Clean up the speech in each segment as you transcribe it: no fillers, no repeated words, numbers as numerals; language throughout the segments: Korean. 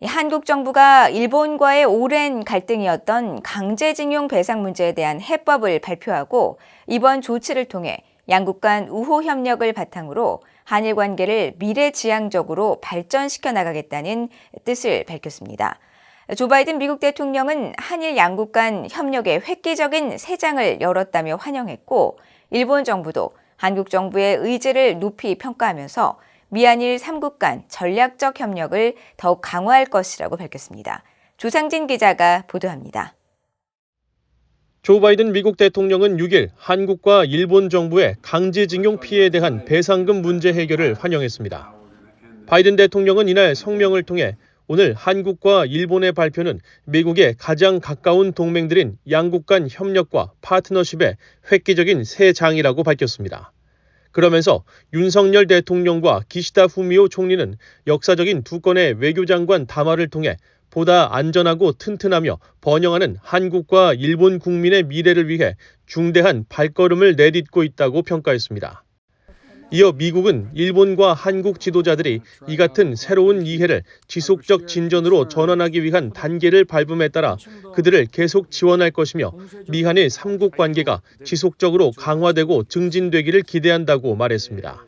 한국 정부가 일본과의 오랜 갈등이었던 강제징용 배상 문제에 대한 해법을 발표하고 이번 조치를 통해 양국 간 우호 협력을 바탕으로 한일 관계를 미래지향적으로 발전시켜 나가겠다는 뜻을 밝혔습니다. 조 바이든 미국 대통령은 한일 양국 간 협력의 획기적인 새 장을 열었다며 환영했고, 일본 정부도 한국 정부의 의지를 높이 평가하면서 미한일 3국 간 전략적 협력을 더욱 강화할 것이라고 밝혔습니다. 조상진 기자가 보도합니다. 조 바이든 미국 대통령은 6일 한국과 일본 정부의 강제징용 피해에 대한 배상금 문제 해결을 환영했습니다. 바이든 대통령은 이날 성명을 통해 오늘 한국과 일본의 발표는 미국의 가장 가까운 동맹들인 양국 간 협력과 파트너십의 획기적인 새 장이라고 밝혔습니다. 그러면서 윤석열 대통령과 기시다 후미오 총리는 역사적인 두 건의 외교장관 담화를 통해 보다 안전하고 튼튼하며 번영하는 한국과 일본 국민의 미래를 위해 중대한 발걸음을 내딛고 있다고 평가했습니다. 이어 미국은 일본과 한국 지도자들이 이 같은 새로운 이해를 지속적 진전으로 전환하기 위한 단계를 밟음에 따라 그들을 계속 지원할 것이며 미한일 3국 관계가 지속적으로 강화되고 증진되기를 기대한다고 말했습니다.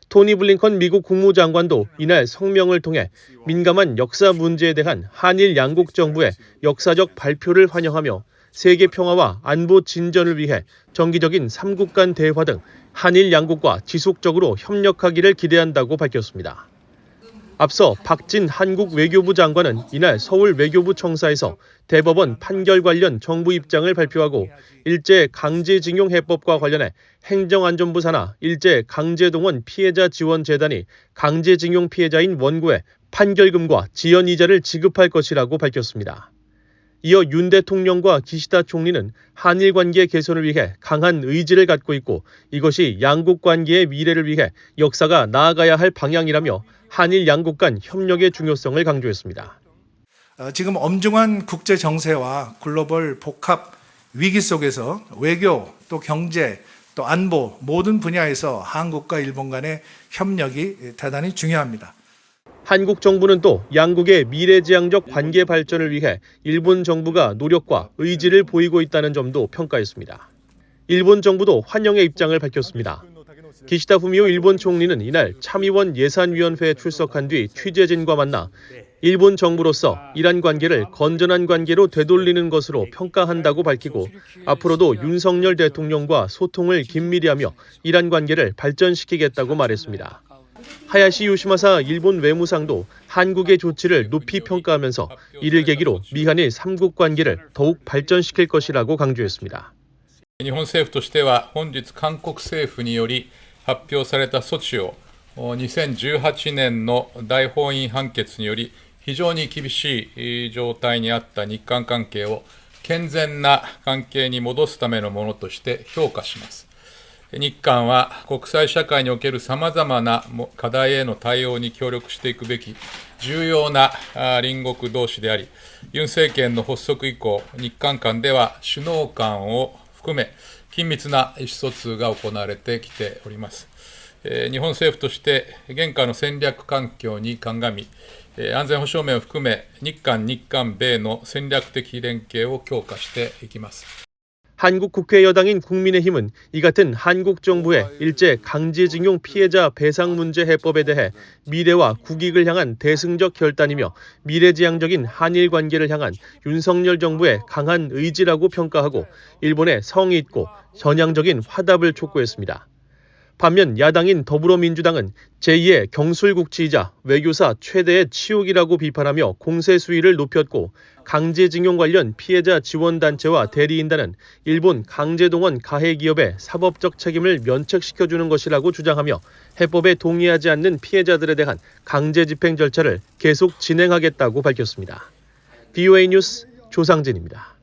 토니 블링컨 미국 국무장관도 이날 성명을 통해 민감한 역사 문제에 대한 한일 양국 정부의 역사적 발표를 환영하며 세계 평화와 안보 진전을 위해 정기적인 3국 간 대화 등 한일 양국과 지속적으로 협력하기를 기대한다고 밝혔습니다. 앞서 박진 한국 외교부 장관은 이날 서울 외교부 청사에서 대법원 판결 관련 정부 입장을 발표하고 일제 강제징용 해법과 관련해 행정안전부 산하 일제 강제동원 피해자 지원재단이 강제징용 피해자인 원고에 판결금과 지연이자를 지급할 것이라고 밝혔습니다. 이어 윤 대통령과 기시다 총리는 한일 관계 개선을 위해 강한 의지를 갖고 있고 이것이 양국 관계의 미래를 위해 역사가 나아가야 할 방향이라며 한일 양국 간 협력의 중요성을 강조했습니다. 지금 엄중한 국제 정세와 글로벌 복합 위기 속에서 외교, 또 경제, 또 안보 모든 분야에서 한국과 일본 간의 협력이 대단히 중요합니다. 한국 정부는 또 양국의 미래지향적 관계 발전을 위해 일본 정부가 노력과 의지를 보이고 있다는 점도 평가했습니다. 일본 정부도 환영의 입장을 밝혔습니다. 기시다 후미오 일본 총리는 이날 참의원 예산위원회에 출석한 뒤 취재진과 만나 일본 정부로서 이란 관계를 건전한 관계로 되돌리는 것으로 평가한다고 밝히고 앞으로도 윤석열 대통령과 소통을 긴밀히 하며 이란 관계를 발전시키겠다고 말했습니다. 하야시 요시마사 일본 외무상도 한국의 조치를 높이 평가하면서 이를 계기로 미한일 3국 관계를 더욱 발전시킬 것이라고 강조했습니다. 日本政府としては本日韓国政府により発表された措置を2018年の大法院判決により非常に厳しい状態にあった日韓関係を健全な関係に戻すためのものとして評価します。日韓は国際社会におけるさまざまな課題への対応に協力していくべき重要な隣国同士であり、ユン政権の発足以降、日韓間では首脳間を含め緊密な意思疎通が行われてきております。日本政府として現下の戦略環境に鑑み、安全保障面を含め日韓米の戦略的連携を強化していきます。 한국 국회 여당인 국민의힘은 이 같은 한국 정부의 일제 강제징용 피해자 배상 문제 해법에 대해 미래와 국익을 향한 대승적 결단이며 미래지향적인 한일 관계를 향한 윤석열 정부의 강한 의지라고 평가하고 일본의 성의 있고 전향적인 화답을 촉구했습니다. 반면 야당인 더불어민주당은 제2의 경술국치이자 외교사 최대의 치욕이라고 비판하며 공세 수위를 높였고 강제징용 관련 피해자 지원단체와 대리인단은 일본 강제동원 가해 기업의 사법적 책임을 면책시켜주는 것이라고 주장하며 해법에 동의하지 않는 피해자들에 대한 강제 집행 절차를 계속 진행하겠다고 밝혔습니다. BOA 뉴스 조상진입니다.